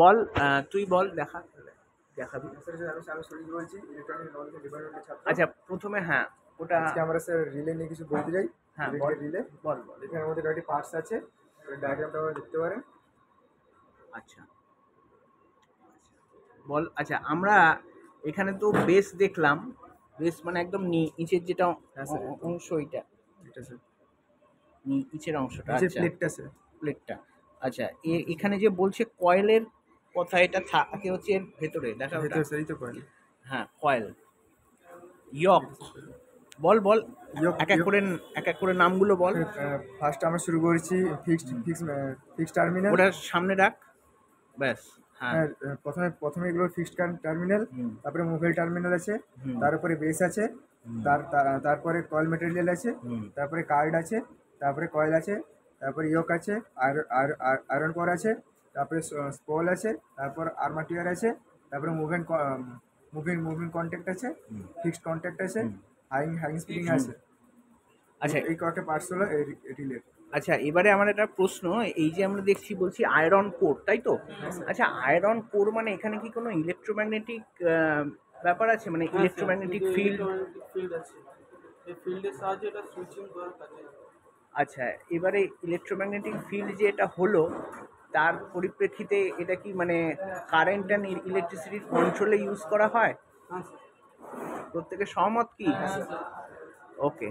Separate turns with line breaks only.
বল, তুই বল, দেখাবি।
স্যার আমি সুজিত বলছি, ইলেকট্রনিক নলেজ ডিপার্টমেন্টের ছাত্র।
আচ্ছা, প্রথমে হ্যাঁ ওটা।
আজকে আমরা স্যার রিলে নিয়ে কিছু বলতে চাই।
হ্যাঁ বল
ইলেকট্রিক রিলে।
বল বল।
এখানের মধ্যে কয়েকটি পার্টস আছে, ডায়াগ্রামটা আমরা দেখতে পারেন।
আচ্ছা বল। আচ্ছা, আমরা এখানে তো বেস দেখলাম, বেস মানে একদম নিচের যেটা
হ্যাঁ স্যার,
অংশ, এটা
এটা স্যার
নিচের অংশটা।
নিচের
আচ্ছা,
প্লেটটা স্যার।
প্লেটটা। আচ্ছা, এখানে যে বলছে কয়েলের কথা, এটা থাকে হচ্ছে এর ভেতরে, দেখা ওটা।
ভেতরে স্যার, এই তো কয়েল।
হ্যাঁ, কয়েল, ইয়ক। বল বল,
ইয়ক
এক এক করে নামগুলো বল।
ফার্স্ট আমরা শুরু করেছি ফিক্সড টার্মিনাল।
ওটা সামনে রাখ, ব্যাস। হ্যাঁ।
হ্যাঁ, প্রথমে এগুলো ফিক্সড টার্মিনাল।
হুম।
তারপরে মোবাইল টার্মিনাল আছে।
হুম।
তার উপরে বেস আছে।
হুম।
তারপরে কয়েল মেটেরিয়াল আছে।
হুম।
তারপরে কার্ড আছে। তারপরে কয়েল আছে। তারপরে ইয়োক আছে। আয়রন কোর আছে। তারপরে স্পল আছে। তারপর আর্মাটিয়ার আছে। তারপরে মুভিং কন্ট্যাক্ট আছে।
হুম।
ফিক্সড কন্ট্যাক্ট আছে।
হুম।
হাইং স্প্রিং
হুম।
আছে।
আচ্ছা।
এই কয়েকটা পার্টস হলো রিলের।
আচ্ছা, এবারে আমার একটা প্রশ্ন। এই যে আমরা দেখছি বলছি আয়রন কোর, তাই তো? আচ্ছা, আয়রন কোর মানে এখানে কি কোনো ইলেকট্রোম্যাগনেটিক ব্যাপার আছে, মানে ইলেকট্রোম্যাগনেটিক ফিল্ড?
ফিল্ড আছে, এই ফিল্ডের সাহায্যে এটা সুইচিং করার কাজে।
আচ্ছা, এবারে ইলেকট্রোম্যাগনেটিক ফিল্ড যে এটা হলো, তার পরিপ্রেক্ষিতে এটা কি মানে কারেন্ট অ্যান্ড ইলেকট্রিসিটির কন্ট্রোলে ইউজ করা হয়?
হ্যাঁ স্যার।
প্রত্যেকে সহমত কি?
হ্যাঁ স্যার।
ওকে।